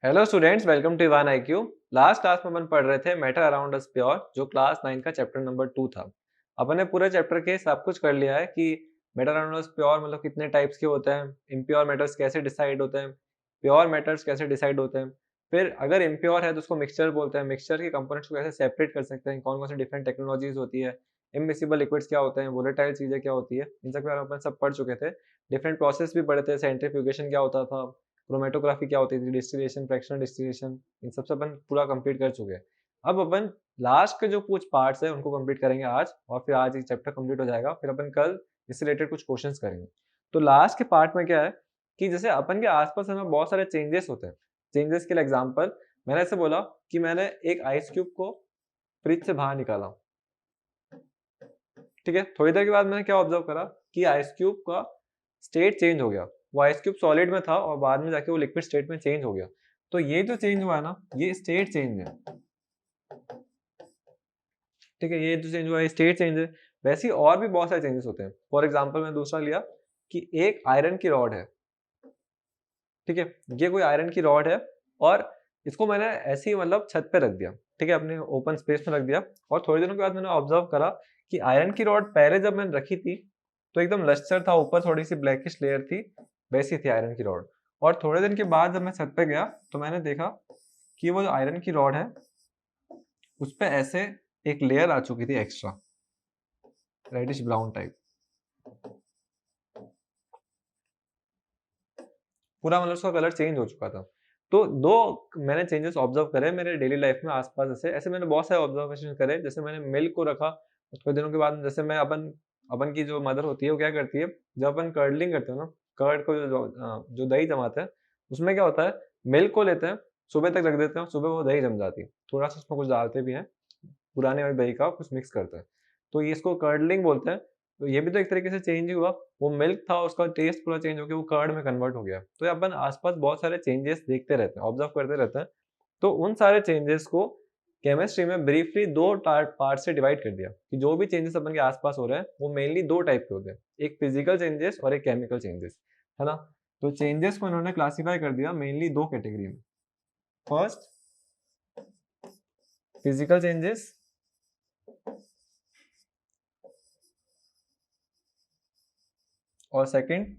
Hello students, welcome to Evan IQ. Last class में अपन पढ़ रहे थे मैटर अराउंड अस प्योर, जो क्लास 9 का चैप्टर नंबर 2 था। अपन ने पूरे चैप्टर के सब कुछ कर लिया है कि मैटर अराउंड अस प्योर मतलब कितने टाइप्स के होते हैं, इम्प्योर मैटर्स कैसे डिसाइड होते हैं, प्योर मैटर्स कैसे डिसाइड होते हैं। फिर अगर इम्प्योर है तो उसको मिक्सचर बोलते हैं, मिक्सचर के कंपोनेंट्स को कैसे सेपरेट कर सकते हैं, कौन कौन सी डिफरेंट टेक्नोलॉजीज होती है, इमिसिबल लिक्विड्स क्या होते हैं, वोलेटाइल चीजें क्या होती है, इन सब के बारे में अपन सब पढ़ चुके थे। डिफरेंट प्रोसेस भी पढ़े थे, सेंट्रीफ्यूगेशन क्या होता था, क्रोमेटोग्राफी क्या होती थी, डिस्टिलेशन, फ्रैक्शनल डिस्टिलेशन, इन सबसे अपन पूरा कंप्लीट कर चुके हैं। अब अपन लास्ट के जो कुछ पार्ट्स है उनको कंप्लीट करेंगे आज, और फिर आज ये चैप्टर कंप्लीट हो जाएगा। फिर अपन कल इससे रिलेटेड कुछ क्वेश्चंस करेंगे। तो लास्ट के पार्ट में क्या है कि जैसे अपन के आसपास हमें बहुत सारे चेंजेस होते हैं। चेंजेस के लिए एग्जांपल मैंने ऐसे बोला कि मैंने एक आइस क्यूब को फ्रिज से बाहर निकाला, ठीक है। थोड़ी देर के बाद मैंने क्या ऑब्जर्व करा कि आइस क्यूब का स्टेट चेंज हो गया। वो आइस क्यूब सॉलिड में था और बाद में जाके वो लिक्विड स्टेट में चेंज हो गया। तो ये जो चेंज हुआ है ना, ये स्टेट चेंज है, ठीक है। ये जो चेंज हुआ है स्टेट चेंज है। वैसे ही और भी बहुत सारे चेंजेस होते हैं। फॉर एग्जाम्पल मैं दूसरा लिया कि एक आयरन की रॉड है, ठीक है। ये कोई आयरन की रॉड है और इसको मैंने ऐसे ही मतलब छत पे रख दिया, ठीक है, अपने ओपन स्पेस में रख दिया। और थोड़ी दिनों के बाद मैंने ऑब्जर्व करा कि आयरन की रॉड पहले जब मैंने रखी थी तो एकदम लश्चर था, ऊपर थोड़ी सी ब्लैकिश लेयर थी, वैसी थी आयरन की रॉड। और थोड़े दिन के बाद जब मैं छत पे गया तो मैंने देखा कि वो जो आयरन की रॉड है उस पर ऐसे एक लेयर आ चुकी थी एक्स्ट्रा, रेडिश ब्राउन टाइप, पूरा मतलब उसका कलर चेंज हो चुका था। तो दो मैंने चेंजेस ऑब्जर्व करे मेरे डेली लाइफ में आसपास। ऐसे ऐसे मैंने बहुत सारे ऑब्जर्वेशन करे। जैसे मैंने मिल्क को रखा, कुछ दिनों के बाद जैसे मैं अपन अपन की जो मदर होती है वो क्या करती है, जब अपन कर्डलिंग करते हैं ना, कर्ड को जो दही जमाते हैं, उसमें क्या होता है, मिल्क को लेते हैं, सुबह तक रख देते हैं, सुबह वो दही जम जाती है। थोड़ा सा उसमें कुछ डालते भी हैं, पुराने वाले दही का कुछ मिक्स करते हैं, तो ये इसको कर्डलिंग बोलते हैं। तो ये भी तो एक तरीके से चेंज ही हुआ। वो मिल्क था, उसका टेस्ट पूरा चेंज हो गया, वो कर्ड में कन्वर्ट हो गया। तो ये अपन आसपास बहुत सारे चेंजेस देखते रहते हैं, ऑब्जर्व करते रहते हैं। तो उन सारे चेंजेस को केमिस्ट्री में ब्रीफली दो पार्ट से डिवाइड कर दिया कि जो भी चेंजेस अपन के आसपास हो रहे हैं वो मेनली दो टाइप के होते हैं, एक फिजिकल चेंजेस और एक केमिकल चेंजेस, है ना। तो चेंजेस को इन्होंने क्लासिफाई कर दिया मेनली दो कैटेगरी में। फर्स्ट फिजिकल चेंजेस और सेकंड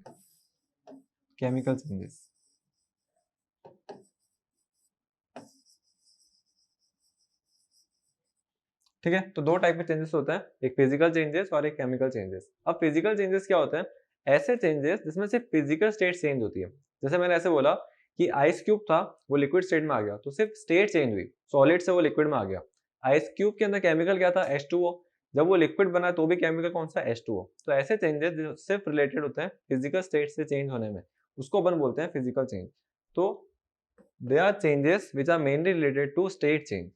केमिकल चेंजेस, ठीक है। तो दो टाइप के चेंजेस होते हैं, एक फिजिकल चेंजेस और एक केमिकल चेंजेस। अब फिजिकल चेंजेस क्या होते हैं, ऐसे चेंजेस जिसमें सिर्फ फिजिकल स्टेट चेंज होती है। जैसे मैंने ऐसे बोला कि आइस क्यूब था, वो लिक्विड स्टेट में आ गया, तो सिर्फ स्टेट चेंज हुई, सॉलिड से वो लिक्विड में आ गया। आइस क्यूब के अंदर केमिकल क्या था, H2O, जब वो लिक्विड बना तो भी केमिकल कौन सा, H2O। तो ऐसे चेंजेस जो सिर्फ रिलेटेड होते हैं फिजिकल स्टेट से चेंज होने में, उसको अपन बोलते हैं फिजिकल चेंज। तो they are changes which are mainly related to state change,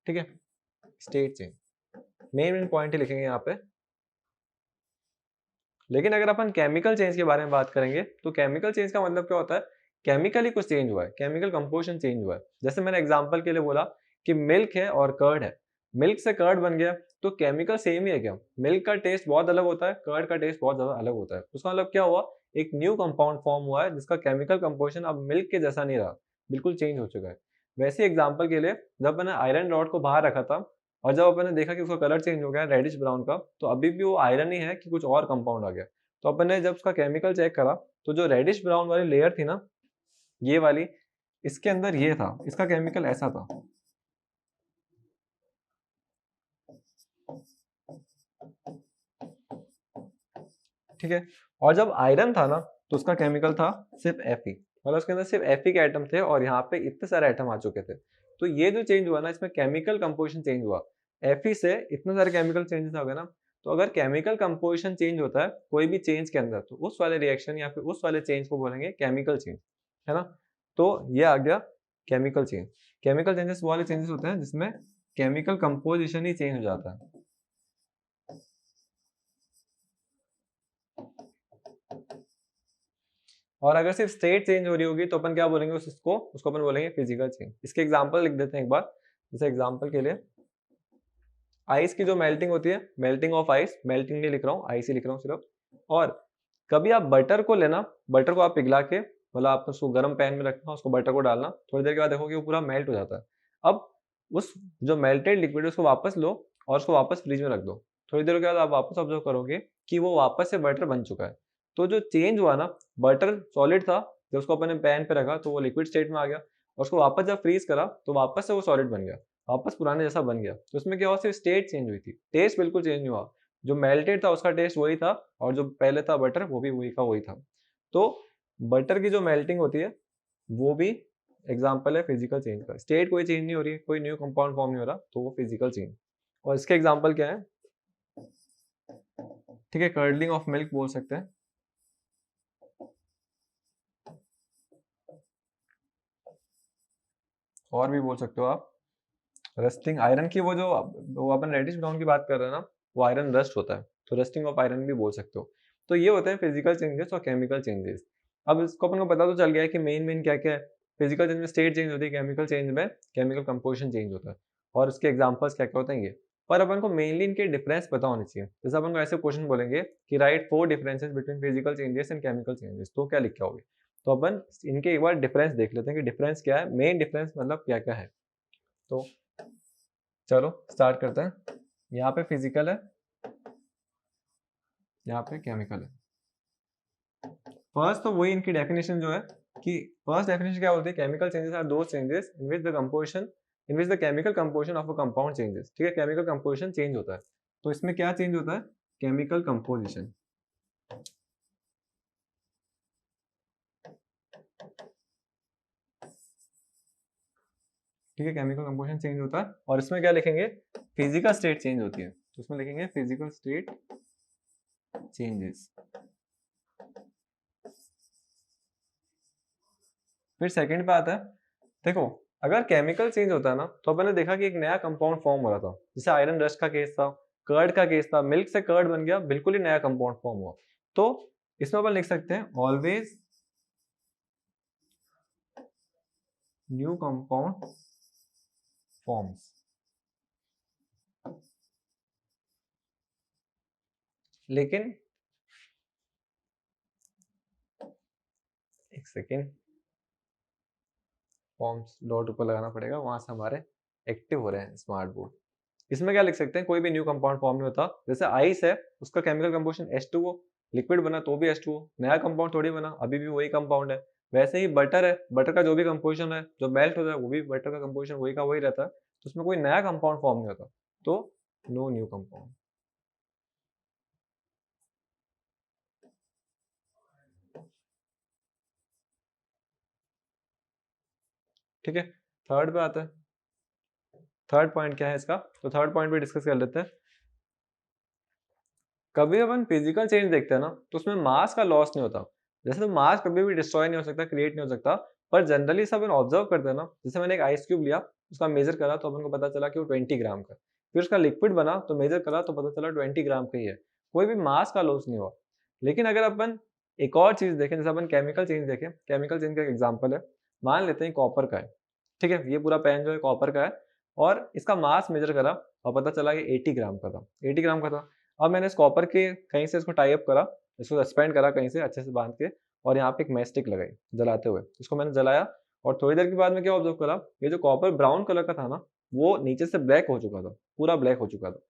ठीक है, स्टेट चेंज मेन पॉइंट ही लिखेंगे यहाँ पे। लेकिन अगर अपन केमिकल चेंज के बारे में बात करेंगे तो केमिकल चेंज का मतलब क्या होता है, केमिकली कुछ चेंज हुआ है, केमिकल कंपोजिशन चेंज हुआ है। जैसे मैंने एग्जांपल के लिए बोला कि मिल्क है और कर्ड है, मिल्क से कर्ड बन गया, तो केमिकल सेम ही है क्या, मिल्क का टेस्ट बहुत अलग होता है, कर्ड का टेस्ट बहुत ज्यादा अलग होता है। उसका मतलब क्या हुआ, एक न्यू कंपाउंड फॉर्म हुआ है जिसका केमिकल कंपोजिशन अब मिल्क के जैसा नहीं रहा, बिल्कुल चेंज हो चुका है। वैसे एग्जाम्पल के लिए जब मैंने आयरन रॉड को बाहर रखा था और जब अपन ने देखा कि उसका कलर चेंज हो गया रेडिश ब्राउन का, तो अभी भी वो आयरन ही है कि कुछ और कंपाउंड आ गया। तो अपन ने जब उसका केमिकल चेक करा तो जो रेडिश ब्राउन वाली लेयर थी ना, ये वाली, इसके अंदर ये था, इसका केमिकल ऐसा था, ठीक है। और जब आयरन था ना तो उसका केमिकल था सिर्फ Fe, मतलब उसके अंदर सिर्फ Fe के एटम थे और यहाँ पे इतने सारे एटम आ चुके थे। तो ये जो चेंज हुआ ना, इसमें केमिकल कंपोजिशन चेंज हुआ, Fe से इतने सारे केमिकल चेंजेस हो गए ना। तो अगर केमिकल कंपोजिशन चेंज होता है कोई भी चेंज के अंदर, तो उस वाले रिएक्शन या फिर उस वाले चेंज को बोलेंगे केमिकल चेंज, है ना। तो ये आ गया केमिकल चेंज। केमिकल चेंजेस वो वाले चेंजेस होते हैं जिसमें केमिकल कंपोजिशन ही चेंज हो जाता है। और अगर सिर्फ स्टेट चेंज हो रही होगी तो अपन क्या बोलेंगे उसको उसको अपन बोलेंगे फिजिकल चेंज। इसके एग्जांपल लिख देते हैं एक बार। जैसे एग्जांपल के लिए आइस की जो मेल्टिंग होती है, मेल्टिंग ऑफ आइस, मेल्टिंग नहीं लिख रहा हूँ, आइस ही लिख रहा हूँ सिर्फ। और कभी आप बटर को लेना, बटर को आप पिघला के मतलब आपने उसको गर्म पैन में रखना, उसको बटर को डालना, थोड़ी देर के बाद देखोगे वो पूरा मेल्ट हो जाता है। अब उस जो मेल्टेड लिक्विड है उसको वापस लो और उसको वापस फ्रिज में रख दो। थोड़ी देर के बाद आप वापस ऑब्जर्व करोगे कि वो वापस से बटर बन चुका है। तो जो चेंज हुआ ना, बटर सॉलिड था, जब उसको अपने पैन पे रखा तो वो लिक्विड स्टेट में आ गया, और उसको वापस जब फ्रीज करा तो वापस से वो सॉलिड बन गया, वापस पुराने जैसा बन गया। तो उसमें क्या हुआ, सिर्फ स्टेट चेंज हुई थी, टेस्ट बिल्कुल चेंज नहीं हुआ। जो मेल्टेड था उसका टेस्ट वही था, और जो पहले था बटर वो भी वही का वही था। तो बटर की जो मेल्टिंग होती है वो भी एग्जाम्पल है फिजिकल चेंज का। स्टेट कोई चेंज नहीं हो रही है, कोई न्यू कंपाउंड फॉर्म नहीं हो रहा, तो वो फिजिकल चेंज। और इसके एग्जाम्पल क्या है, ठीक है, कर्डलिंग ऑफ मिल्क बोल सकते हैं, और भी बोल सकते हो आप रस्टिंग आयरन की, वो अपन रेडिश ब्राउन की बात कर रहे हैं ना, वो आयरन रस्ट होता है, तो रस्टिंग ऑफ आयरन भी बोल सकते हो। तो ये होते हैं फिजिकल चेंजेस और केमिकल चेंजेस। अब इसको अपन को पता तो चल गया है कि मेन क्या क्या है। फिजिकल चेंज में स्टेट चेंज होती है, केमिकल चेंज में केमिकल कंपोजिशन चेंज होता है, और उसके एग्जाम्पल्स क्या क्या होते हैं ये। पर अपन को मेनली इनके डिफरेंस पता होने चाहिए। जैसे अपन को ऐसे क्वेश्चन बोलेंगे कि right 4 differences between physical changes and chemical changes, तो क्या लिख के आओगे। तो अपन इनके एक बार डिफरेंस देख लेते हैं कि डिफरेंस क्या है, मेन डिफरेंस मतलब क्या क्या है। तो चलो स्टार्ट करते हैं। यहाँ पे फिजिकल है, यहाँ पे केमिकल है। फर्स्ट तो वही इनकी डेफिनेशन जो है कि फर्स्ट डेफिनेशन क्या होती है, chemical changes are those changes in which the composition in which the chemical composition of a compound changes. ठीक है, केमिकल कंपोजिशन चेंज होता है, तो इसमें क्या चेंज होता है, केमिकल कंपोजिशन। ठीक है, केमिकल कंपोजिशन चेंज होता है, और इसमें क्या लिखेंगे, फिजिकल स्टेट चेंज होती है, तो उसमें लिखेंगे फिजिकल स्टेट चेंजेस। फिर सेकंड पे आता है, देखो अगर केमिकल चेंज होता है ना, तो अपन ने देखा कि एक नया कंपाउंड फॉर्म हो रहा था, जैसे आयरन रस्ट का केस था, कर्ड का केस था, मिल्क से कर्ड बन गया, बिल्कुल ही नया कंपाउंड फॉर्म हुआ। तो इसमें अपन लिख सकते हैं ऑलवेज न्यू कंपाउंड फॉर्म्स। लेकिन एक सेकेंड, फॉर्म्स डॉट ऊपर लगाना पड़ेगा, वहां से हमारे एक्टिव हो रहे हैं स्मार्ट बोर्ड। इसमें क्या लिख सकते हैं, कोई भी न्यू कंपाउंड फॉर्म नहीं होता। जैसे आइस है, उसका केमिकल कंपोजिशन H2O, लिक्विड बना तो भी H2O, नया कंपाउंड थोड़ी बना, अभी भी वही कंपाउंड है। वैसे ही बटर है, बटर का जो भी कंपोजिशन है, जो मेल्ट होता है वो भी बटर का कंपोजिशन वही का वही रहता है, तो उसमें कोई नया कंपाउंड फॉर्म नहीं होता, तो नो न्यू कंपाउंड। ठीक है, थर्ड पे आता है। थर्ड पॉइंट क्या है इसका, तो थर्ड पॉइंट भी डिस्कस कर लेते हैं। कभी अपन फिजिकल चेंज देखते हैं ना, तो उसमें मास का लॉस नहीं होता। जैसे तो मास कभी भी डिस्ट्रॉय नहीं हो सकता, क्रिएट नहीं हो सकता, पर जनरली सब ऑब्जर्व करते हैं ना, जैसे मैंने एक आइस क्यूब लिया, उसका मेजर करा तो अपन को पता चला कि वो 20 ग्राम का, फिर उसका लिक्विड बना तो मेजर करा तो पता चला 20 ग्राम का ही है, कोई भी मास का लॉस नहीं हुआ। लेकिन अगर अपन एक और चीज देखें, जैसे अपन केमिकल चेंज देखें, केमिकल चेंज का एग्जाम्पल है, मान लेते हैं कॉपर का है। ठीक है, ये पूरा पेन जो है कॉपर का है, और इसका मास मेजर करा और पता चला कि 80 ग्राम का था, 80 ग्राम का था। अब मैंने इस कॉपर के कहीं से इसको टाई अप करा, इसको सस्पेंड करा कहीं से अच्छे से बांध के, और यहाँ पे एक मैस्टिक लगाई जलाते हुए, इसको मैंने जलाया, और थोड़ी देर के बाद में क्या ऑब्जर्व करा, ये जो कॉपर ब्राउन कलर का था ना, वो नीचे से ब्लैक हो चुका था, पूरा ब्लैक हो चुका था।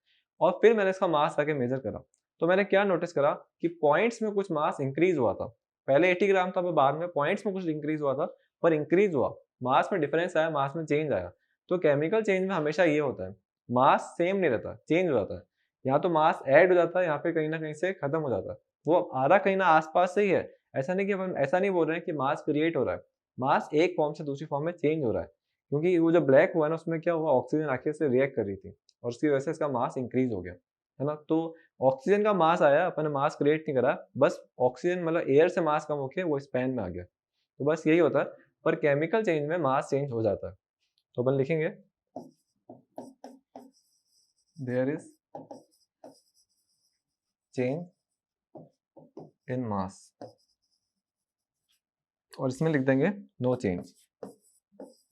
और फिर मैंने इसका मास आके मेजर करा, तो मैंने क्या नोटिस करा कि पॉइंट्स में कुछ मास इंक्रीज हुआ था। पहले 80 ग्राम था, फिर बाद में पॉइंट्स में कुछ इंक्रीज हुआ था, पर इंक्रीज हुआ, मास में डिफरेंस आया, मास में चेंज आया। तो केमिकल चेंज में हमेशा ये होता है, मास सेम नहीं रहता, चेंज हो जाता है। यहाँ तो मास ऐड हो जाता है, यहाँ पे कहीं ना कहीं से खत्म हो जाता है, वो आ रहा कहीं ना आसपास से ही है। ऐसा नहीं कि हम ऐसा नहीं बोल रहे हैं कि मास क्रिएट हो रहा है, मास एक फॉर्म से दूसरी फॉर्म में चेंज हो रहा है, क्योंकि वो जो ब्लैक हुआ है ना, उसमें क्या हुआ, ऑक्सीजन आके से रिएक्ट कर रही थी, और उसकी वजह से इसका मास इंक्रीज हो गया, है ना। तो ऑक्सीजन का मास आया, अपन ने मास क्रिएट नहीं करा, बस ऑक्सीजन मतलब एयर से मास कम होके वो स्पैन में आ गया, तो बस यही होता है। पर केमिकल चेंज में मास चेंज हो जाता है, तो अपन लिखेंगे there is change in mass, और इसमें लिख देंगे no change,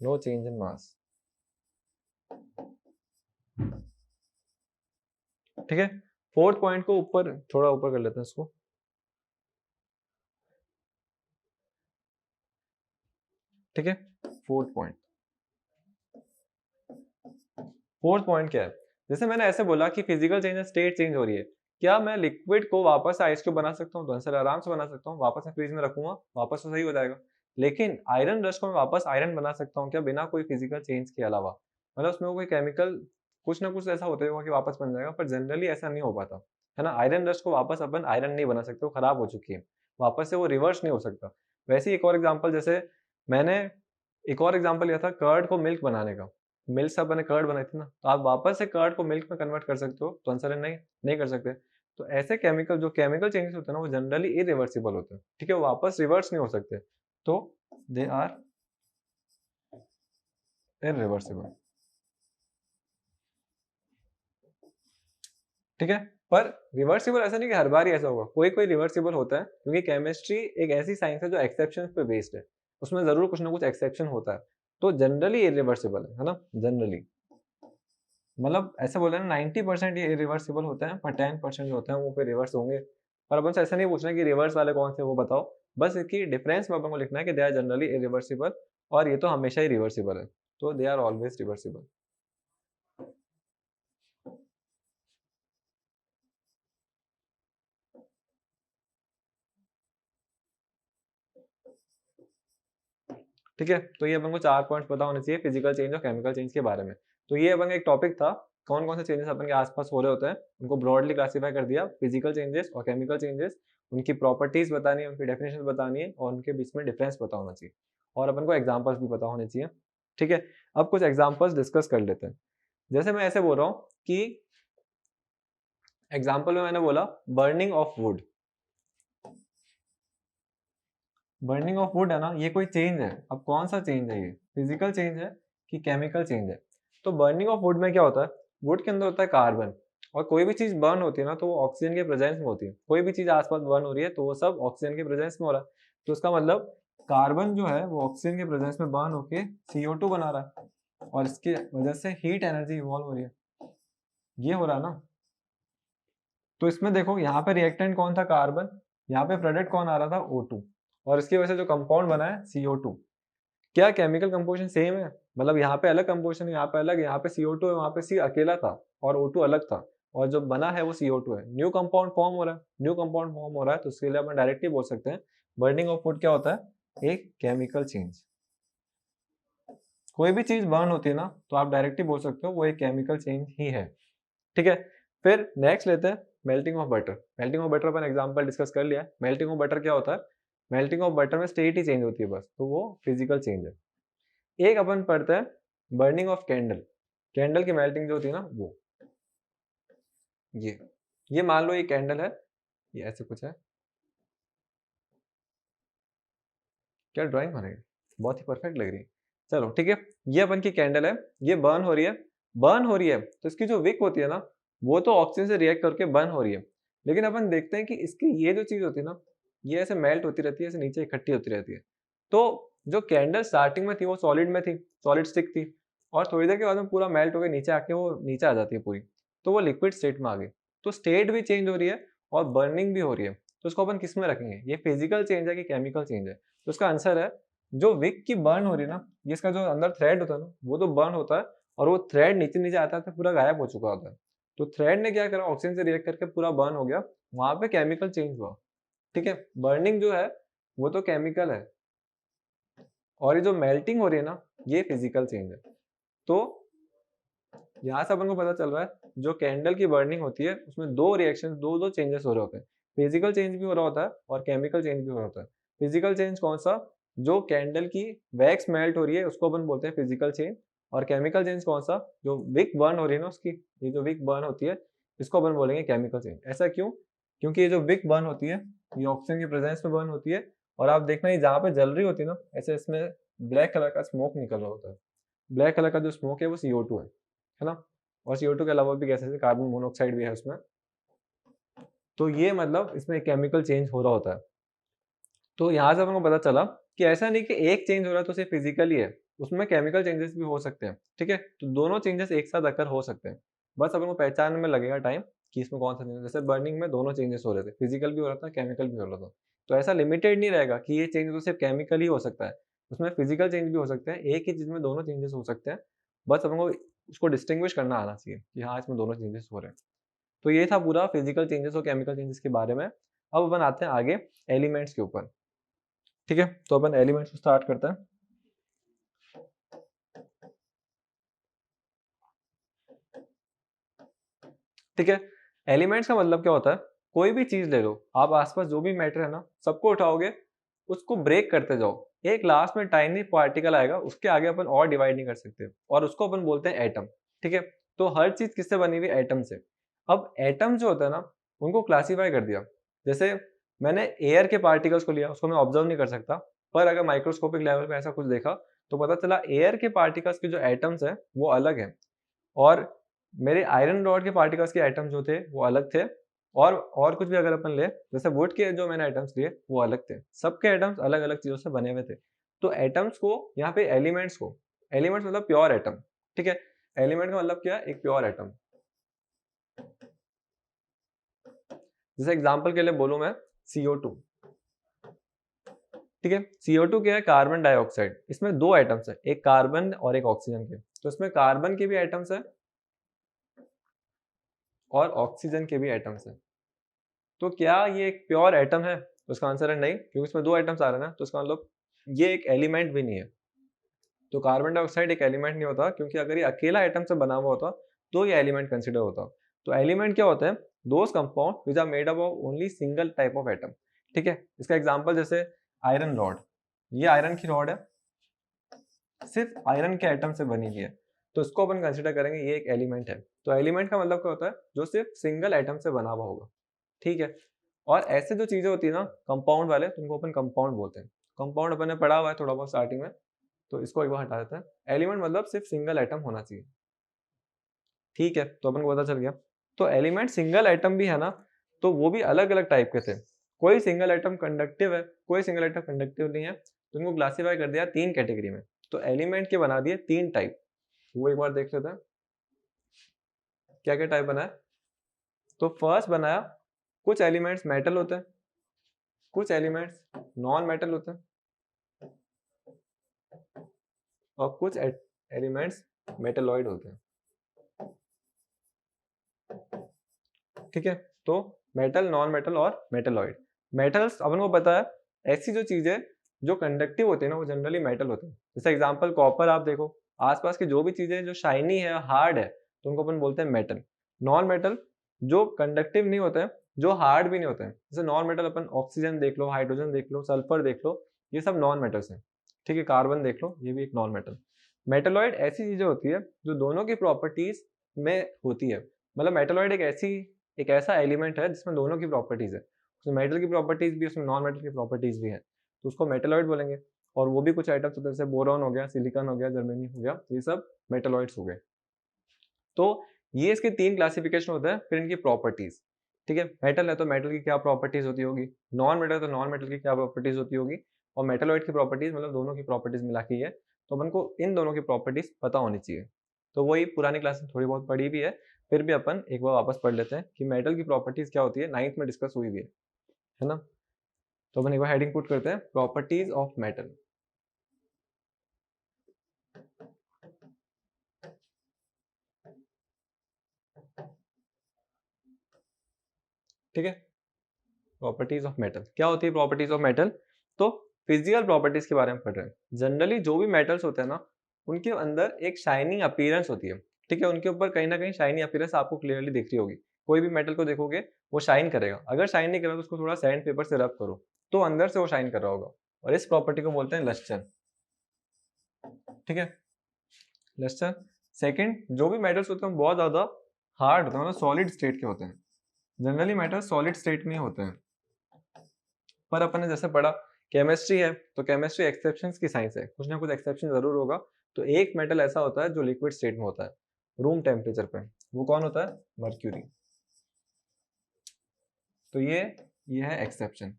no change in mass. ठीक है, फोर्थ पॉइंट को ऊपर, थोड़ा ऊपर कर लेते हैं इसको। ठीक है। फोर्थ पॉइंट क्या है, जैसे मैंने ऐसे बोला कि फिजिकल चेंज स्टेट चेंज हो रही है, क्या मैं लिक्विड को वापस आइस क्यूब बना सकता हूँ? तो आंसर आराम से बना सकता हूँ, वापस मैं फ्रीज में रखूंगा वापस तो सही हो जाएगा। लेकिन आयरन रश को मैं वापस आयरन बना सकता हूँ क्या, बिना कोई फिजिकल चेंज के अलावा? मतलब उसमें कोई केमिकल कुछ ना कुछ ऐसा होता होगा कि वापस बन जाएगा, पर जनरली ऐसा नहीं हो पाता है ना। आयरन रश को वापस अपन आयरन नहीं बना सकते, वो खराब हो चुकी है, वापस से वो रिवर्स नहीं हो सकता। वैसे ही एक और एग्जाम्पल, जैसे मैंने एक और एग्जाम्पल लिया था कर्ड को मिल्क बनाने का, मिल्क से अपने कर्ड बनाई थी ना, तो आप वापस से कर्ड को मिल्क में कन्वर्ट कर सकते हो? तो आंसर है नहीं, नहीं कर सकते। तो ऐसे केमिकल जो केमिकल चेंजेस होते हैं ना, वो जनरली इरिवर्सिबल होते हैं, ठीक है, वो वापस रिवर्स नहीं हो सकते, तो दे आर इरिवर्सिबल, ठीक है। पर रिवर्सिबल ऐसा नहीं कि हर बार ही ऐसा होगा, कोई कोई रिवर्सिबल होता है, क्योंकि केमिस्ट्री एक ऐसी साइंस है जो एक्सेप्शन पे बेस्ड है, उसमें जरूर कुछ ना कुछ एक्सेप्शन होता है, तो जनरली इरिवर्सिबल है ना, जनरली। मतलब ऐसा बोला ना 90% ये इरिवर्सिबल होते हैं, पर 10% जो होते हैं वो फिर रिवर्स होंगे। पर अपन से ऐसा नहीं पूछना कि रिवर्स वाले कौन से वो बताओ, बस इसकी डिफरेंस में अपन को लिखना है कि दे आर जनरली इरिवर्सिबल, और ये तो हमेशा ही रिवर्सिबल है, तो दे आर ऑलवेज रिवर्सिबल। ठीक है, तो ये अपन को 4 पॉइंट्स पता होने चाहिए फिजिकल चेंज और केमिकल चेंज के बारे में। तो ये अपन का एक टॉपिक था, कौन कौन से चेंजेस अपन के आसपास हो रहे होते हैं, उनको ब्रॉडली क्लासीफाई कर दिया, फिजिकल चेंजेस और केमिकल चेंजेस, उनकी प्रॉपर्टीज बतानी है, उनकी डेफिनेशन बतानी है, और उनके बीच में डिफरेंस पता होना चाहिए, और अपन को एग्जाम्पल्स भी पता होने चाहिए। ठीक है, अब कुछ एग्जाम्पल्स डिस्कस कर लेते हैं। जैसे मैं ऐसे बोल रहा हूँ कि एग्जाम्पल में मैंने बोला burning of would, burning of would है ना, ये कोई चेंज है। अब कौन सा चेंज है, ये फिजिकल चेंज है कि केमिकल चेंज है? तो बर्निंग ऑफ वुड में क्या होता है, वुड के अंदर होता है कार्बन, और कोई भी चीज बर्न होती है ना, तो वो ऑक्सीजन के प्रेजेंस में होती है। कोई भी चीज आसपास बर्न हो रही है तो वो सब ऑक्सीजन के प्रेजेंस में हो रहा है, तो उसका मतलब कार्बन जो है वो ऑक्सीजन के प्रेजेंस में बर्न होके CO2 बना रहा है, और इसकी वजह से हीट एनर्जी इवॉल्व हो रही है, ये हो रहा है ना। तो इसमें देखो यहाँ पे रिएक्टेंट कौन था, कार्बन, यहाँ पे प्रोडक्ट कौन आ रहा था, O2, और इसकी वजह से जो कंपाउंड बना है CO2। क्या केमिकल कंपोजिशन सेम है? मतलब यहाँ पे अलग कंपोजिशन है, यहाँ पे अलग, यहाँ पे CO2 है, वहाँ पे C अकेला था और O2 अलग था, और जो बना है वो CO2 है। न्यू कंपाउंड फॉर्म हो रहा है, न्यू कंपाउंड फॉर्म हो रहा है, तो इसके लिए अपन डायरेक्टली बोल सकते हैं बर्निंग ऑफ फूड क्या होता है, एक केमिकल चेंज। कोई भी चीज बर्न होती है ना, तो आप डायरेक्टली बोल सकते हो वो एक केमिकल चेंज ही है। ठीक है, फिर नेक्स्ट लेते हैं melting of butter. Melting of butter upon example discuss कर लिया। मेल्टिंग ऑफ बटर क्या होता है, मेल्टिंग ऑफ बटर में स्टेट ही चेंज होती है बस, तो वो फिजिकल चेंज है। एक अपन पढ़ते हैं बर्निंग ऑफ कैंडल, कैंडल की मेल्टिंग जो होती है ना वो, ये ये मान लो ये कैंडल है, ये ऐसे कुछ है। क्या ड्राइंग बन रही है, बहुत ही परफेक्ट लग रही है। चलो ठीक है, ये अपन की कैंडल है, ये बर्न हो रही है, बर्न हो रही है, तो इसकी जो विक होती है ना, वो तो ऑक्सीजन से रिएक्ट करके बर्न हो रही है। लेकिन अपन देखते हैं कि इसकी ये जो चीज होती है ना, ये ऐसे मेल्ट होती रहती है, ऐसे नीचे इकट्ठी होती रहती है। तो जो कैंडल स्टार्टिंग में थी वो सॉलिड में थी, सॉलिड स्टिक थी, और थोड़ी देर के बाद में पूरा मेल्ट होकर नीचे आके वो नीचे आ जाती है पूरी, तो वो लिक्विड स्टेट में आ गई। तो स्टेट भी चेंज हो रही है और बर्निंग भी हो रही है, तो उसको अपन किस में रखेंगे, ये फिजिकल चेंज है कि केमिकल चेंज है? तो उसका आंसर है जो विक की बर्न हो रही है ना, ये इसका जो अंदर थ्रेड होता है ना, वो तो बर्न होता है, और वो थ्रेड नीचे नीचे आता है तो पूरा गायब हो चुका होता है। तो थ्रेड ने क्या करा, ऑक्सीजन से रिएक्ट करके पूरा बर्न हो गया, वहां पे केमिकल चेंज हुआ। ठीक है, बर्निंग जो है वो तो केमिकल है, और ये जो मेल्टिंग हो रही है ना, ये फिजिकल चेंज है। तो यहाँ से अपन को पता चल रहा है जो कैंडल की बर्निंग होती है उसमें दो रिएक्शन, दो दो चेंजेस हो रहे होते हैं, फिजिकल चेंज भी हो रहा होता है और केमिकल चेंज भी हो रहा होता है। फिजिकल चेंज कौन सा, जो कैंडल की वैक्स मेल्ट हो रही है उसको अपन बोलते हैं फिजिकल चेंज, और केमिकल चेंज कौन सा, जो विक बर्न हो रही है ना उसकी, ये जो विक बर्न होती है इसको अपन बोलेंगे केमिकल चेंज। ऐसा क्यों, क्योंकि ये जो विक बर्न होती है ये ऑक्सीजन की प्रेजेंस में बर्न होती है, और आप देखना ये जहाँ पे जल रही होती है ना, ऐसे इसमें ब्लैक कलर का स्मोक निकल रहा होता है। ब्लैक कलर का जो स्मोक है वो CO2 है ना, और CO2 के अलावा भी गैसेस है, कार्बन मोनोऑक्साइड भी है उसमें। तो ये मतलब इसमें केमिकल चेंज हो रहा होता है। तो यहाँ से हमको पता चला कि ऐसा नहीं कि एक चेंज हो रहा है तो सिर्फ फिजिकली है, उसमें केमिकल चेंजेस भी हो सकते हैं। ठीक है, तो दोनों चेंजेस एक साथ अकर हो सकते हैं, बस अपन को पहचान में लगेगा टाइम कि इसमें कौन सा चेंज। जैसे बर्निंग में दोनों चेंजेस हो रहे थे, फिजिकल भी हो रहा था, केमिकल भी हो रहा था, तो ऐसा लिमिटेड नहीं रहेगा कि ये चेंज तो सिर्फ केमिकल ही हो सकता है। उसमें फिजिकल चेंज भी हो सकते हैं, एक ही चीज में दोनों चेंजेस हो सकते हैं, बस हमको उसको डिस्टिंग्विश करना आना चाहिए कि हाँ इसमें दोनों चेंजेस हो रहे हैं। तो ये था पूरा फिजिकल चेंजेस और केमिकल चेंजेस के बारे में। अब अपन आते हैं आगे एलिमेंट्स के ऊपर। ठीक है, तो अपन एलिमेंट्स स्टार्ट करते हैं। ठीक है, एलिमेंट्स का मतलब क्या होता है, कोई भी चीज ले लो आप, आसपास जो भी मैटर है ना सबको उठाओगे, उसको ब्रेक करते जाओ, एक लास्ट में टाइनी पार्टिकल आएगा, उसके आगे अपन और डिवाइड नहीं कर सकते, और उसको अपन बोलते हैं एटम। ठीक है, तो हर चीज किससे बनी हुई, एटम से। अब एटम जो होता है ना, उनको क्लासीफाई कर दिया। जैसे मैंने एयर के पार्टिकल्स को लिया, उसको मैं ऑब्जर्व नहीं कर सकता, पर अगर माइक्रोस्कोपिक लेवल पे ऐसा कुछ देखा तो पता चला एयर के पार्टिकल्स के जो एटम्स है वो अलग है, और मेरे आयरन रॉड के पार्टिकल्स के एटम जो थे वो अलग थे, और कुछ भी अगर अपन ले, जैसे वुड के जो मैंने एटम्स लिए वो अलग थे, सबके एटम्स अलग अलग चीजों से बने हुए थे। तो एटम्स को यहाँ पे एलिमेंट्स को, एलिमेंट्स मतलब प्योर एटम। ठीक है, एलिमेंट का मतलब क्या है, एक प्योर एटम। जैसे एग्जांपल के लिए बोलूं मैं CO2। ठीक है, CO2 क्या है, कार्बन डाइऑक्साइड, इसमें दो एटम्स है, एक कार्बन और एक ऑक्सीजन के, तो इसमें कार्बन के भी एटम्स है और ऑक्सीजन के भी एटम्स है। तो क्या ये एक प्योर एटम है, तो उसका आंसर है नहीं, क्योंकि इसमें दो एटम्स आ रहे हैं ना, तो इसका मतलब ये एक एलिमेंट भी नहीं है। तो कार्बन डाइऑक्साइड एक एलिमेंट नहीं होता, क्योंकि अगर ये अकेला एटम से बना हुआ होता तो ये एलिमेंट कंसिडर होता। तो एलिमेंट क्या होते हैं, those compound which are made up of only single type of atom. ठीक है, इसका एग्जांपल जैसे आयरन रॉड, ये आयरन की रॉड है, सिर्फ आयरन के एटम से बनी हुई है, तो इसको अपन कंसिडर करेंगे ये एक एलिमेंट है। तो एलिमेंट का मतलब क्या होता है, जो सिर्फ सिंगल एटम से बना हुआ होगा। ठीक है, और ऐसे जो चीजें होती है ना कंपाउंड वाले, तुमको अपन कंपाउंड बोलते हैं। कंपाउंड अपन ने पढ़ा हुआ है थोड़ा बहुत स्टार्टिंग में, तो इसको एक बार हटा देते हैं। एलिमेंट मतलब सिर्फ सिंगल एटम होना चाहिए। ठीक है, तो अपन को पता चल गया। तो एलिमेंट सिंगल एटम भी है ना, तो वो भी अलग अलग टाइप के थे। कोई सिंगल एटम कंडक्टिव है, कोई सिंगल एटम कंडक्टिव नहीं है, तो उनको क्लासीफाई कर दिया तीन कैटेगरी में। तो एलिमेंट के बना दिए तीन टाइप, वो एक बार देख लेते हैं क्या क्या टाइप बनाया। तो फर्स्ट बनाया, कुछ एलिमेंट्स मेटल होते हैं, कुछ एलिमेंट्स नॉन मेटल होते हैं, और कुछ एलिमेंट्स मेटलॉइड होते हैं। ठीक है, तो मेटल, नॉन मेटल और मेटलॉइड। मेटल्स अपन को पता है, ऐसी जो चीजें जो कंडक्टिव होते हैं ना वो जनरली मेटल होते हैं। जैसे एग्जांपल कॉपर, आप देखो आसपास की जो भी चीजें जो शाइनी है, हार्ड है, तो उनको अपन बोलते हैं मेटल। नॉन मेटल जो कंडक्टिव नहीं होते हैं, जो हार्ड भी नहीं होते हैं, जैसे नॉन मेटल अपन ऑक्सीजन देख लो, हाइड्रोजन देख लो, सल्फर देख लो, ये सब नॉन मेटल्स हैं। ठीक है, कार्बन देख लो, ये भी एक नॉन मेटल। मेटलॉइड ऐसी चीजें होती है जो दोनों की प्रॉपर्टीज में होती है। मतलब मेटलॉइड एक ऐसा एलिमेंट है जिसमें दोनों की प्रॉपर्टीज है, उसमें मेटल की प्रॉपर्टीज भी, उसमें नॉन मेटल की प्रॉपर्टीज भी है, तो उसको मेटलॉइड बोलेंगे। और वो भी कुछ आइटम्स होते हैं, जैसे बोरॉन हो गया, सिलिकॉन हो गया, जर्मेनियम हो गया, ये सब मेटलॉइड्स हो गए। तो ये इसके तीन क्लासिफिकेशन होते हैं, फिर इनकी प्रॉपर्टीज। ठीक है, मेटल है तो मेटल की क्या प्रॉपर्टीज होती होगी, नॉन मेटल है तो नॉन मेटल की क्या प्रॉपर्टीज होती होगी, और मेटलॉइड की प्रॉपर्टीज मतलब दोनों की प्रॉपर्टीज मिला के है। तो अपन को इन दोनों की प्रॉपर्टीज पता होनी चाहिए। तो वही पुरानी क्लास में थोड़ी बहुत पढ़ी भी है, फिर भी अपन एक बार वापस पढ़ लेते हैं कि मेटल की प्रॉपर्टीज क्या होती है, 9th में डिस्कस हुई भी है ना। तो अपन एक बार हेडिंग पुट करते हैं, प्रॉपर्टीज ऑफ मेटल। ठीक है, प्रॉपर्टीज ऑफ मेटल क्या होती है, प्रॉपर्टीज ऑफ मेटल। तो फिजिकल प्रॉपर्टीज के बारे में पढ़ रहे हैं। जनरली जो भी मेटल्स होते हैं ना, उनके अंदर एक शाइनिंग अपीयरेंस होती है। ठीक है, उनके ऊपर कहीं ना कहीं शाइनिंग अपीयरेंस आपको क्लियरली दिख रही होगी। कोई भी मेटल को देखोगे वो शाइन करेगा, अगर शाइन नहीं करेगा तो उसको थोड़ा सैंड पेपर से रब करो तो अंदर से वो शाइन कर रहा होगा, और इस प्रॉपर्टी को बोलते हैं लस्टर। ठीक है, लस्टर। सेकंड, जो भी मेटल्स होते हैं बहुत ज्यादा हार्ड होते हैं, मतलब सॉलिड स्टेट के होते हैं। जनरली मेटल्स सॉलिड स्टेट में होते हैं, पर अपन ने जैसे पढ़ा केमिस्ट्री है, तो केमिस्ट्री एक्सेप्शंस की साइंस है, कुछ ना कुछ एक्सेप्शन जरूर होगा। तो एक मेटल ऐसा होता है जो लिक्विड स्टेट में होता है रूम टेम्परेचर पे, वो कौन होता है, मर्क्यूरी। तो ये है एक्सेप्शन।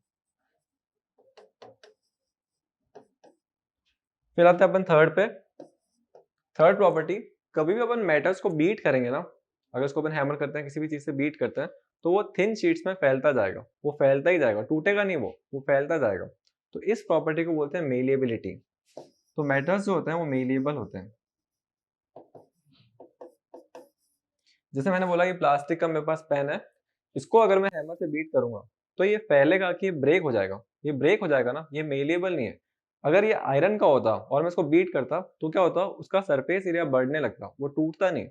फिर आते हैं अपन थर्ड पे। थर्ड प्रॉपर्टी, कभी भी अपन मेटल्स को बीट करेंगे ना, अगर उसको अपन हैमर करते हैं, किसी भी चीज से बीट करते हैं, तो वो थिन शीट्स में फैलता जाएगा, वो फैलता ही जाएगा, टूटेगा नहीं, वो फैलता जाएगा। तो इस प्रॉपर्टी को बोलते हैं मेलिएबिलिटी। तो मेटल्स जो होते हैं वो मेलिएबल होते हैं। जैसे मैंने बोला कि प्लास्टिक का मेरे पास पेन है, इसको अगर मैं हैमर से बीट करूंगा तो ये फैलेगा कि ब्रेक हो जाएगा। ये ब्रेक हो जाएगा ना, ये मेलिएबल नहीं है। अगर ये आयरन का होता और मैं इसको बीट करता तो क्या होता, उसका सरफेस एरिया बढ़ने लगता, वो टूटता नहीं।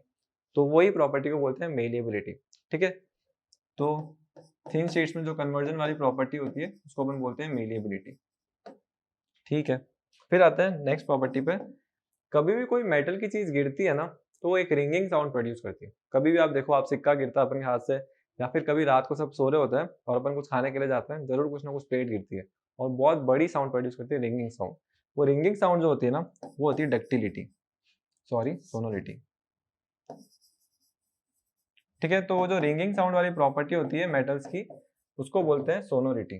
तो वही प्रॉपर्टी को बोलते हैं मेलिएबिलिटी। ठीक है, तो थिन शीट्स में जो कन्वर्जन वाली प्रॉपर्टी होती है उसको अपन बोलते हैं मेलिएबिलिटी। ठीक है, फिर आते हैं नेक्स्ट प्रॉपर्टी पे। कभी भी कोई मेटल की चीज गिरती है ना, तो वो एक रिंगिंग साउंड प्रोड्यूस करती है। कभी भी आप देखो, आप सिक्का गिरता है अपने हाथ से, या फिर कभी रात को सब सो रहे होते हैं और अपन कुछ खाने के लिए जाते हैं, जरूर कुछ ना कुछ प्लेट गिरती है और बहुत बड़ी साउंड प्रोड्यूस करती है, रिंगिंग साउंड। वो रिंगिंग साउंड जो होती है ना, वो होती है डक्टिलिटी, सॉरी सोनोरिटी। ठीक है, तो वो जो रिंगिंग साउंड वाली प्रॉपर्टी होती है मेटल्स की, उसको बोलते हैं सोनोरिटी।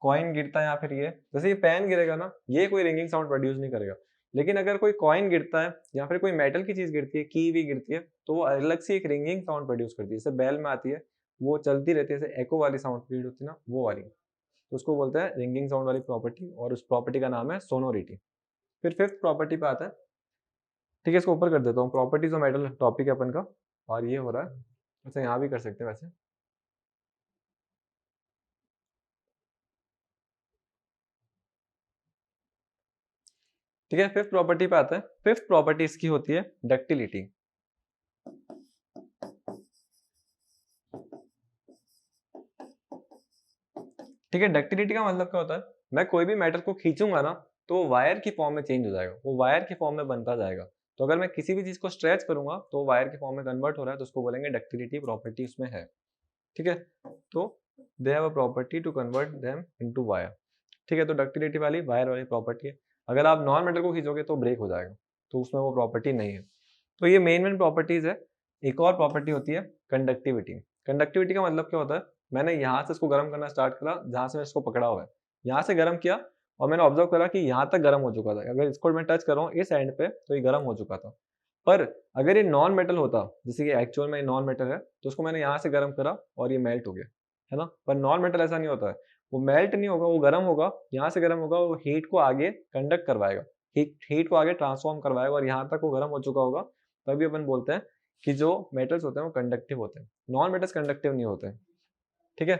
कॉइन गिरता है या फिर ये, जैसे ये पेन गिरेगा ना, ये कोई रिंगिंग साउंड प्रोड्यूस नहीं करेगा। लेकिन अगर कोई कॉइन गिरता है या फिर कोई मेटल की चीज गिरती है, की भी गिरती है, तो वो अलग से एक रिंगिंग साउंड प्रोड्यूस करती है। जैसे बेल में आती है, वो चलती रहती है, जैसे एको वाली साउंड क्रिएट होती है ना, वो वाली। तो उसको बोलते हैं रिंगिंग साउंड वाली प्रॉपर्टी, और उस प्रॉपर्टी का नाम है सोनोरिटी। फिर फिफ्थ प्रॉपर्टी पे आता है। ठीक है, इसको ऊपर कर देता हूँ, प्रॉपर्टीज ऑफ मेटल टॉपिक है अपन का, और ये हो रहा है। वैसे यहाँ भी कर सकते हैं वैसे। ठीक है, फिफ्थ प्रॉपर्टी पे आता है। फिफ्थ प्रॉपर्टी इसकी होती है डक्टिलिटी। ठीक है, डक्टिलिटी का मतलब क्या होता है, मैं कोई भी मेटल को खींचूंगा ना, तो वो वायर की फॉर्म में चेंज हो जाएगा, वो वायर की फॉर्म में बनता जाएगा। तो अगर मैं किसी भी चीज को स्ट्रेच करूंगा तो वायर की फॉर्म में कन्वर्ट हो रहा है, तो उसको बोलेंगे डक्टिलिटी प्रॉपर्टी उसमें है। ठीक है, तो they have a property to convert them into wire. ठीक है, तो डक्टिलिटी वाली वायर वाली प्रॉपर्टी है। अगर आप नॉन मेटल को खींचोगे तो ब्रेक हो जाएगा, तो उसमें वो प्रॉपर्टी नहीं है। तो ये मेन मेन प्रॉपर्टीज है। एक और प्रॉपर्टी होती है कंडक्टिविटी। कंडक्टिविटी का मतलब क्या होता है, मैंने यहाँ से इसको गर्म करना स्टार्ट करा, जहां से मैं इसको पकड़ा हुआ है, यहाँ से गर्म किया, और मैंने ऑब्जर्व करा कि यहाँ तक गर्म हो चुका था। अगर इसको मैं टच कर रहा हूँ इस एंड पे, तो ये गर्म हो चुका था। पर अगर ये नॉन मेटल होता, जैसे कि एक्चुअल में नॉन मेटल है, तो उसको मैंने यहाँ से गर्म करा और ये मेल्ट हो गया, है ना। पर नॉन मेटल ऐसा नहीं होता है, वो मेल्ट नहीं होगा, वो गर्म होगा, यहाँ से गर्म होगा, वो हीट को आगे कंडक्ट करवाएगा, हीट को आगे ट्रांसफॉर्म करवाएगा, और यहाँ तक वो गर्म हो चुका होगा। तभी अपन बोलते हैं कि जो मेटल्स होते हैं वो कंडक्टिव होते हैं, नॉन मेटल्स कंडक्टिव नहीं होते हैं। ठीक है,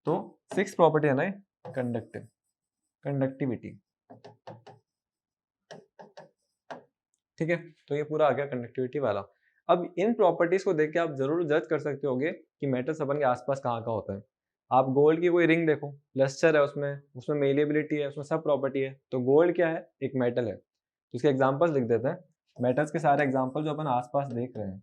तो सिक्स प्रॉपर्टी है ना, कंडक्टिव, कंडक्टिविटी। ठीक है, तो ये पूरा आ गया कंडक्टिविटी वाला। अब इन प्रॉपर्टीज को देख के आप जरूर जज कर सकते होगे कि मेटल्स अपन के आसपास कहाँ का होता है। आप गोल्ड की कोई रिंग देखो, लस्टर है उसमें, उसमें मेलिएबिलिटी है, उसमें सब प्रॉपर्टी है। तो गोल्ड क्या है, एक मेटल है। तो इसके एग्जांपल्स लिख देते हैं, मेटल्स के सारे एग्जांपल जो अपन आसपास देख रहे हैं।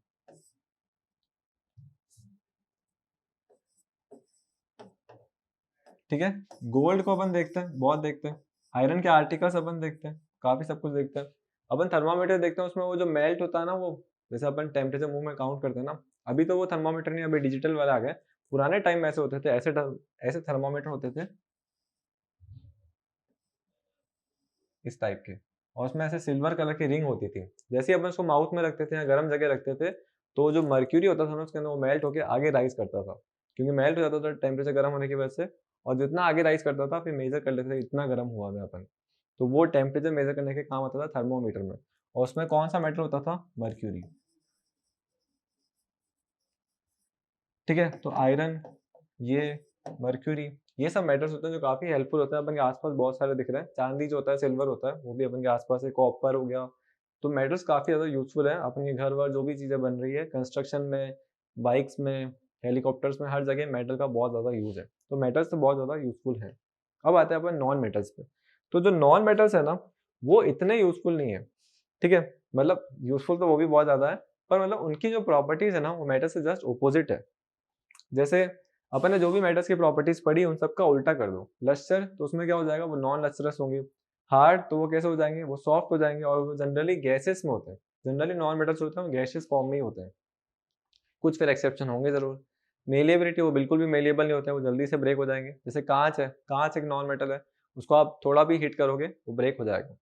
ठीक है, गोल्ड को अपन देखते हैं, बहुत देखते हैं। आयरन के आर्टिकल्स अपन देखते हैं, काफी सब कुछ देखते हैं। अपन थर्मामीटर देखते हैं, उसमें वो जो मेल्ट होता है ना, वो जैसे अपन टेम्परेचर मुंह में काउंट करते हैं ना, अभी तो वो थर्मामीटर नहीं, अभी डिजिटल वाला आ गया। पुराने टाइम में ऐसे होते थे, ऐसे थर्मामीटर होते थे इस टाइप के, और उसमें ऐसे सिल्वर कलर की रिंग होती थी। जैसे ही अपन उसको माउथ में रखते थे या गर्म जगह रखते थे, तो जो मर्क्यूरी होता था ना उसके अंदर, वो मेल्ट होकर आगे राइज करता था, क्योंकि मेल्ट हो जाता था टेम्परेचर गर्म होने की वजह से। और जितना आगे राइज करता था, फिर मेजर कर लेते थे इतना गर्म हुआ है अपन। तो वो टेम्परेचर मेजर करने के काम आता था थर्मोमीटर में। और उसमें कौन सा मेटल होता था, मर्क्यूरी। ठीक है, तो आयरन, ये मर्क्यूरी, ये सब मेटल्स होते हैं जो काफी हेल्पफुल होते हैं। अपन के आसपास बहुत सारे दिख रहे हैं, चांदी जो होता है, सिल्वर होता है, वो भी अपन के आसपास है, कॉपर हो गया। तो मेटल्स काफी ज्यादा यूजफुल है अपन के घर वर, जो भी चीजें बन रही है, कंस्ट्रक्शन में, बाइक्स में, हेलीकॉप्टर्स में, हर जगह मेटल का बहुत ज्यादा यूज है। तो मेटल्स तो बहुत ज्यादा यूजफुल है। अब आते हैं अपन नॉन मेटल्स पे। तो जो नॉन मेटल्स है ना, वो इतने यूजफुल नहीं है। ठीक है, मतलब यूजफुल तो वो भी बहुत ज्यादा है, पर मतलब उनकी जो प्रॉपर्टीज है ना, वो मेटल से जस्ट ऑपोजिट है। जैसे अपन ने जो भी मेटल्स की प्रॉपर्टीज पढ़ी, उन सबका उल्टा कर दो। लस्टर, तो उसमें क्या हो जाएगा, वो नॉन लस्टरस होंगे। हार्ड, तो वो कैसे हो जाएंगे, वो सॉफ्ट हो जाएंगे, और वो जनरली गैसेस में होते हैं। जनरली नॉन मेटल्स होते हैं, गैसेस फॉर्म में ही होते हैं। कुछ फिर एक्सेप्शन होंगे जरूर। मेलिएबिलिटी, वो बिल्कुल भी मेलिएबल नहीं होते हैं, वो जल्दी से ब्रेक हो जाएंगे। जैसे कांच है, कांच एक नॉन मेटल है, उसको आप थोड़ा भी हिट करोगे वो ब्रेक हो जाएगा।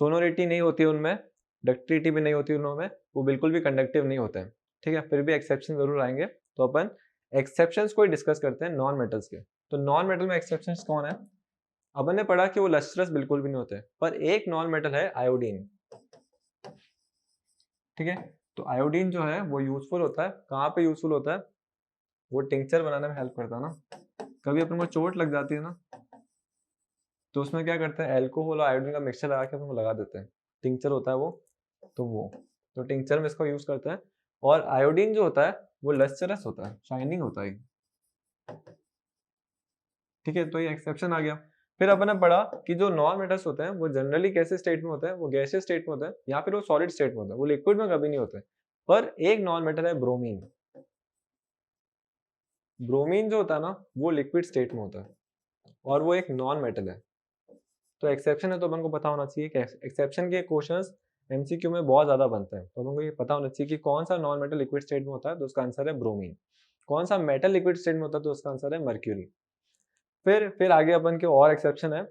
सोनोरिटी नहीं होती उनमें, डक्टिलिटी भी नहीं होती उनमें, वो बिल्कुल भी कंडक्टिव नहीं होते हैं। ठीक है, फिर भी एक्सेप्शन जरूर आएंगे। तो अपन एक्सेप्शंस को ही डिस्कस करते हैं नॉन मेटल्स के। तो नॉन मेटल में एक्सेप्शंस कौन है, अपन ने पढ़ा कि वो लस्ट्रस बिल्कुल भी नहीं होते, पर एक नॉन मेटल है आयोडीन। ठीक है, तो आयोडीन जो है वो यूजफुल होता है, कहाँ पे यूजफुल होता है, वो टिंचर बनाने में हेल्प करता है ना। कभी अपन को चोट लग जाती है ना, तो उसमें क्या करते हैं, अल्कोहल और आयोडीन का मिक्सचर लगा के अपन को लगा देते हैं, टिंचर होता है वो। तो वो तो टिंचर में इसको यूज करते हैं। और आयोडीन जो होता है वो लस्टरस होता है, शाइनिंग होता है। ठीक है, तो ये एक्सेप्शन आ गया। फिर अपन ने पढ़ा कि जो नॉन मेटल्स होते हैं वो जनरली कैसे स्टेट में होते हैं, वो गैसियस स्टेट में होते हैं या फिर वो सॉलिड स्टेट में होते हैं, वो लिक्विड में कभी नहीं होते। पर एक नॉन मेटल है ब्रोमीन। ब्रोमीन जो होता है ना वो लिक्विड स्टेट में होता है और वो एक नॉन मेटल है। तो एक्सेप्शन है तो अपन को पता होना चाहिए कि एक्सेप्शन के क्वेश्चंस एमसीक्यू में बहुत ज्यादा बनते हैं, तो अपन को ये पता होना चाहिए कि कौन सा नॉन मेटल लिक्विड स्टेट में होता है, तो उसका आंसर है ब्रोमीन। कौन सा मेटल लिक्विड स्टेट में होता है, तो उसका आंसर है मर्क्यूरी। फिर आगे अपन के और एक्सेप्शन है।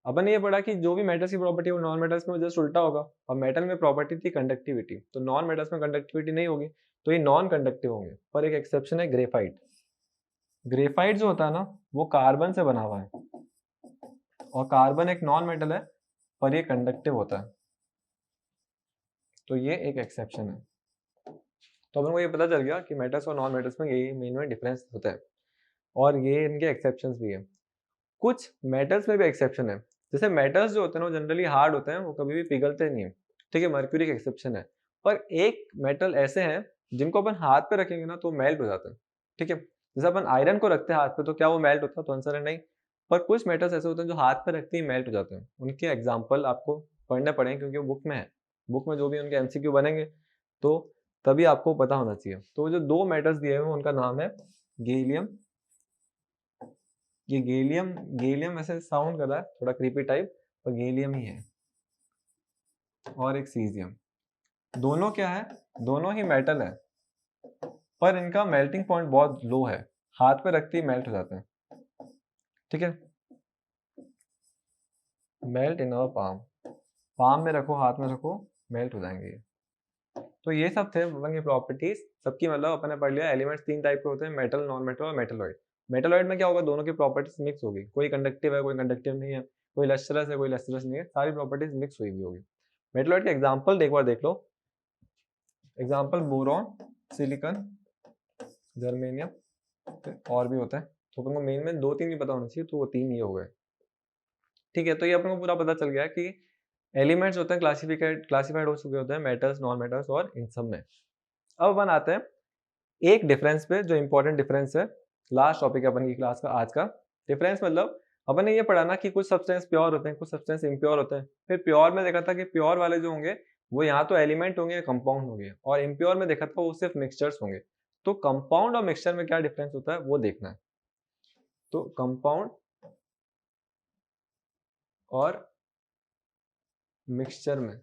अपन ने ये पढ़ा कि जो भी मेटल्स की प्रॉपर्टी है वो नॉन मेटल्स में जस्ट उल्टा होगा, और मेटल में प्रॉपर्टी थी कंडक्टिविटी, तो नॉन मेटल्स में कंडक्टिविटी नहीं होगी, तो ये नॉन कंडक्टिव होंगे। पर एक एक्सेप्शन है ग्रेफाइट। ग्रेफाइट जो होता है ना वो कार्बन से बना हुआ है, और कार्बन एक नॉन मेटल है पर ये कंडक्टिव होता है, तो ये एक एक्सेप्शन है। तो अपन को ये पता चल गया कि मेटल्स और नॉन मेटल्स में यही मेन में डिफरेंस होता है, और ये इनके एक्सेप्शंस भी है। कुछ मेटल्स में भी एक्सेप्शन है, जैसे मेटल्स जो होते हैं वो जनरली हार्ड होते हैं, वो कभी भी पिघलते नहीं है। ठीक है, मर्क्यूरी का एक्सेप्शन है। पर एक मेटल ऐसे हैं जिनको अपन हाथ पे रखेंगे ना तो मेल्ट हो जाते हैं। ठीक है, जैसे अपन आयरन को रखते हैं हाथ पे, तो क्या वो मेल्ट होता है, तो आंसर है नहीं। पर कुछ मेटल्स ऐसे होते हैं जो हाथ पे रखते ही मेल्ट हो जाते हैं, उनके एग्जाम्पल आपको पढ़ने पड़ेंगे क्योंकि वो बुक में है। बुक में जो भी उनके एमसीक्यू बनेंगे तो तभी आपको पता होना चाहिए। तो जो दो मेटल्स दिए हुए हैं उनका नाम है गैलियम। ये गैलियम, गैलियम ऐसे साउंड कर रहा है थोड़ा क्रीपी टाइप, पर गैलियम ही है। और एक सीजियम। दोनों क्या है, दोनों ही मेटल है, पर इनका मेल्टिंग पॉइंट बहुत लो है, हाथ पे रखते ही मेल्ट हो जाते हैं। ठीक है, melt in our palm, palm में रखो, हाथ में रखो, मेल्ट हो जाएंगे ये। तो ये सब थे अपन की प्रॉपर्टीज सबकी, मतलब अपन ने पढ़ लिया एलिमेंट्स तीन टाइप के होते हैं, मेटल, नॉन मेटल और मेटलॉइड। मेटलॉइड में क्या होगा, दोनों की प्रॉपर्टीज मिक्स होगी, कोई कंडक्टिव है कोई कंडक्टिव नहीं है, कोई लस्टरस है कोई लस्टरस नहीं है, सारी प्रॉपर्टीज मिक्स हुई हुई होगी। मेटलॉइड के एग्जाम्पल एक बार देख लो। एग्जाम्पल बोरॉन, सिलिकॉन, जर्मेनियम, और भी होता है, तो अपन को मेन में दो तीन ही पता होना चाहिए, तो वो तीन ये हो गए। ठीक है, तो ये अपन को पूरा पता चल गया कि एलिमेंट्स होते हैं क्लासिफाइड हो चुके होते हैं, मेटल्स, नॉन मेटल्स और इन सब में। अब अपन आते हैं एक डिफरेंस पे, जो इंपॉर्टेंट डिफरेंस है, लास्ट टॉपिक है अपन की क्लास का आज का। डिफरेंस मतलब अपन ने ये पढ़ा ना कि कुछ सब्सटेंस प्योर होते हैं, कुछ सब्सटेंस इम्प्योर होते हैं। फिर प्योर में देखा था कि प्योर वाले जो होंगे वो यहाँ तो एलिमेंट होंगे या कंपाउंड होंगे, और इम्प्योर में देखा था वो सिर्फ मिक्सचर्स होंगे। तो कंपाउंड और मिक्सचर में क्या डिफरेंस होता है वो देखना है। तो कंपाउंड और मिक्सचर में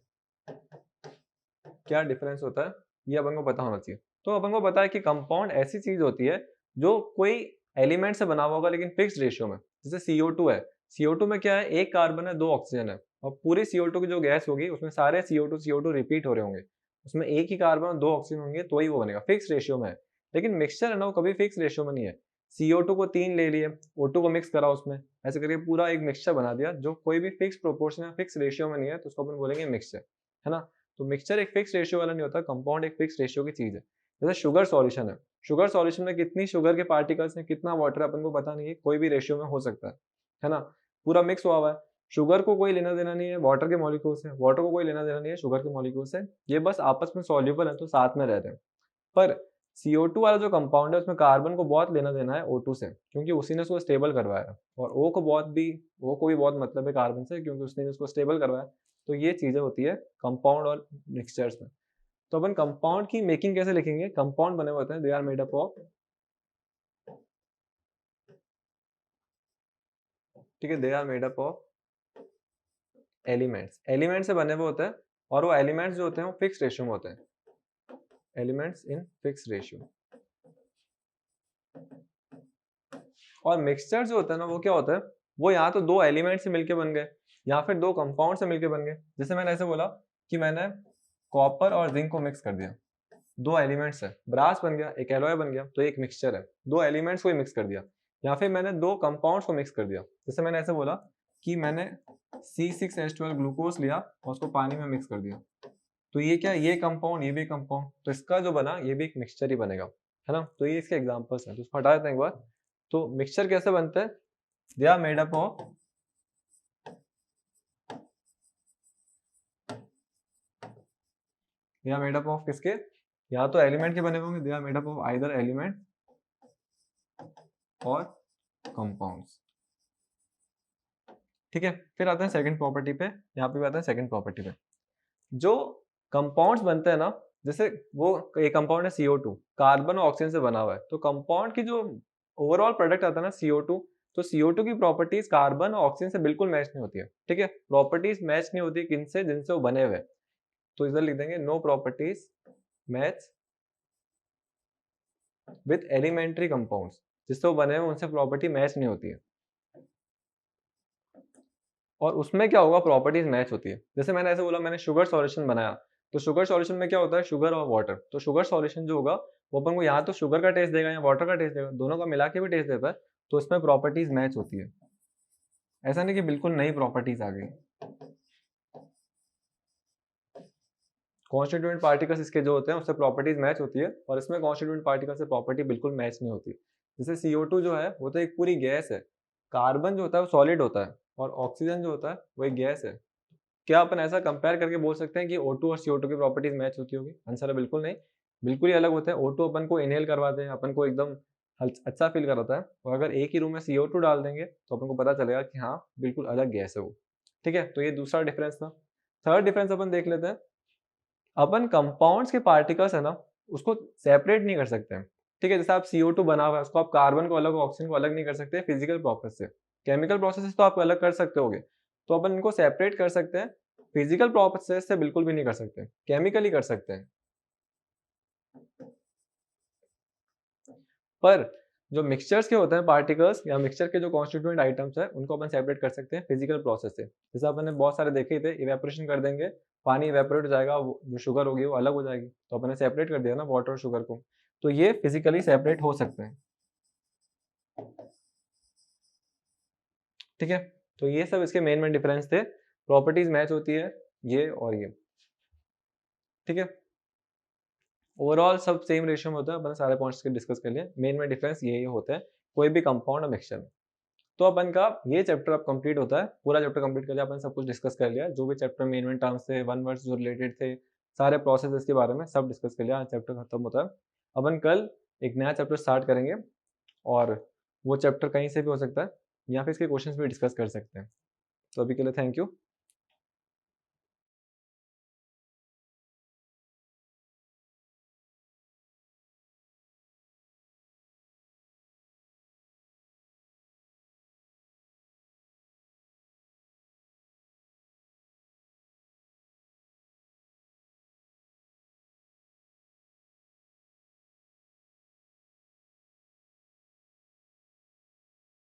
क्या डिफरेंस होता है ये अपन को पता होना चाहिए। तो अपन को पता है कि कंपाउंड ऐसी चीज होती है जो कोई एलिमेंट से बना हुआ होगा लेकिन फिक्स्ड रेशियो में। जैसे CO2 है, CO2 में क्या है, एक कार्बन है दो ऑक्सीजन है, और पूरी CO2 की जो गैस होगी उसमें सारे CO2 रिपीट हो रहे होंगे, उसमें एक ही कार्बन और दो ऑक्सीजन होंगे, तो ही वो बनेगा, फिक्स रेशियो में है। लेकिन मिक्सचर है ना वो कभी फिक्स रेशियो में नहीं है। CO2 को 3 ले लिए, O2 को मिक्स करा उसमें, ऐसे करके पूरा एक मिक्सचर बना दिया जो कोई भी फिक्स प्रोपोर्शन या फिक्स रेशियो में नहीं है, तो उसको अपन बोलेंगे मिक्सचर, है ना। तो मिक्सचर एक फिक्स रेशियो वाला नहीं होता, कंपाउंड एक फिक्स रेशियो की चीज है। जैसे शुगर सॉल्यूशन है, शुगर सॉल्यूशन में कितनी शुगर के पार्टिकल्स हैं, कितना वाटर अपन को पता नहीं है, कोई भी रेशियो में हो सकता है ना। पूरा मिक्स हुआ हुआ है, शुगर को कोई लेना देना नहीं है वाटर के मॉलिक्यूल से, वाटर को कोई लेना देना नहीं है शुगर के मॉलिक्यूल से, ये बस आपस में सॉल्युबल है तो साथ में रह रहे हैं। पर CO2 वाला जो कंपाउंड है उसमें कार्बन को बहुत लेना देना है O2 से, क्योंकि उसी ने उसको स्टेबल करवाया, और O को भी बहुत मतलब है कार्बन से, क्योंकि उसने उसको स्टेबल करवाया। तो ये चीजें होती है कंपाउंड और मिक्सचर्स में। तो अपन कंपाउंड की मेकिंग कैसे लिखेंगे, कंपाउंड बने हुए होते हैं, they are made up of, ठीक है, they are made up of elements, element से बने हुए होते हैं, और वो एलिमेंट्स जो होते हैं वो फिक्स रेशियो में होते हैं, एलिमेंट्स इन फिक्स रेशियो। और मिक्सचर जो होता है ना वो क्या होता है, वो या तो दो एलिमेंट से मिलके बन गए या फिर दो कंपाउंड से मिलके बन गए। जैसे मैंने ऐसे बोला कि मैंने कॉपर और जिंक को मिक्स कर दिया, दो एलिमेंट्स है, ब्रास बन गया, एक एलॉय बन गया, तो एक मिक्सचर है, दो एलिमेंट्स को ही मिक्स कर दिया। या फिर मैंने दो कंपाउंड्स को मिक्स कर दिया, जैसे मैंने ऐसे बोला कि मैंने C6H12 ग्लूकोज लिया और उसको पानी में मिक्स कर दिया, तो ये क्या, ये कंपाउंड, ये भी कंपाउंड, तो इसका जो बना ये भी एक मिक्सचर ही बनेगा, है ना। तो ये इसके एग्जांपल्स हैं, तो इसको हटा देते हैं एक बार। तो मिक्सचर कैसे बनते हैं, they are made up of they are made up of किसके, या तो एलिमेंट के बने होंगे, they are made up of either element और कंपाउंड्स। ठीक है, फिर आते हैं सेकंड प्रॉपर्टी पे, यहाँ पे भी आते हैं सेकंड प्रॉपर्टी पे। जो कंपाउंड्स बनते हैं ना, जैसे वो एक कंपाउंड है CO2, कार्बन और ऑक्सीजन से बना हुआ है, तो कंपाउंड की जो ओवरऑल प्रोडक्ट आता है ना CO2, तो CO2 की प्रॉपर्टीज कार्बन और ऑक्सीजन से बिल्कुल मैच नहीं होती है। ठीक है, प्रॉपर्टीज मैच नहीं होती किनसे, जिनसे वो बने हुए, तो इधर लिख देंगे no properties match with elementary compounds, जिससे वो बने हुए उनसे प्रॉपर्टी मैच नहीं होती है। और उसमें क्या होगा, प्रॉपर्टीज मैच होती है। जैसे मैंने ऐसे बोला, मैंने शुगर सॉल्यूशन बनाया, तो शुगर सॉल्यूशन में क्या होता है, शुगर और वाटर, तो शुगर सॉल्यूशन जो होगा वो अपन को यहाँ तो शुगर का टेस्ट देगा या वाटर का टेस्ट देगा, दोनों का मिला के भी टेस्ट देता है, तो इसमें प्रॉपर्टीज मैच होती है। ऐसा नहीं कि बिल्कुल नई प्रॉपर्टीज आ गई। कॉन्स्टिट्यूएंट पार्टिकल्स इसके जो होते हैं उससे प्रॉपर्टीज मैच होती है, और इसमें कॉन्स्टिट्यूएंट पार्टिकल से प्रॉपर्टी बिल्कुल मैच नहीं होती। जैसे CO2 जो है वो तो एक पूरी गैस है, कार्बन जो होता है वो सॉलिड होता है, और ऑक्सीजन जो होता है वो एक गैस है। क्या अपन ऐसा कंपेयर करके बोल सकते हैं कि O2 और CO2 की प्रॉपर्टीज मैच होती होगी? आंसर है बिल्कुल नहीं, बिल्कुल ही अलग होते हैं। O2 अपन को इनहेल करवाते हैं, अपन को एकदम अच्छा फील कराता है, और अगर एक ही रूम में CO2 डाल देंगे तो अपन को पता चलेगा कि हाँ बिल्कुल अलग गैस है वो। ठीक है, तो ये दूसरा डिफरेंस था। थर्ड डिफरेंस अपन देख लेते हैं। अपन कंपाउंड्स के पार्टिकल्स है ना, उसको सेपरेट नहीं कर सकते हैं। ठीक है, जैसे आप CO2 बना हुआ है, उसको आप कार्बन को अलग और ऑक्सीजन को अलग नहीं कर सकते फिजिकल प्रोसेस से। केमिकल प्रोसेस तो आप अलग कर सकते होगे, तो अपन इनको सेपरेट कर सकते हैं, फिजिकल प्रोसेस से बिल्कुल भी नहीं कर सकते, केमिकली कर सकते हैं। पर जो मिक्सचर्स के होते हैं पार्टिकल्स या मिक्सचर के जो कॉन्स्टिट्यूएंट आइटम्स है, उनको अपन सेपरेट कर सकते हैं फिजिकल प्रोसेस से। जैसे अपन ने बहुत सारे देखे थे, इवेपोरेशन कर देंगे, पानी इवेपोरेट हो जाएगा, जो शुगर होगी वो अलग हो जाएगी, तो अपन ने सेपरेट कर दिया ना वाटर और शुगर को, तो ये फिजिकली सेपरेट हो सकते हैं। ठीक है, तो ये सब इसके मेन मेन डिफरेंस थे, प्रॉपर्टीज मैच होती है ये और ये। ठीक है, ओवरऑल सब सेम रेशियो में होता है, अपन सारे पॉइंट्स के डिस्कस कर लिए, मेन मेन डिफरेंस यही होता है कोई भी कंपाउंड और मिक्सचर में। तो अपन का ये चैप्टर अब कंप्लीट होता है, पूरा चैप्टर कंप्लीट कर लिया अपन, सब कुछ डिस्कस कर लिया, जो भी चैप्टर मेन मेन टर्म्स थे, वन वर्ड्स जो रिलेटेड थे, सारे प्रोसेसेस के बारे में सब डिस्कस कर लिया। आज चैप्टर खत्म होता है। अपन कल एक नया चैप्टर स्टार्ट करेंगे, और वो चैप्टर कहीं से भी हो सकता है, या फिर इसके क्वेश्चंस भी डिस्कस कर सकते हैं। तो अभी के लिए थैंक यू।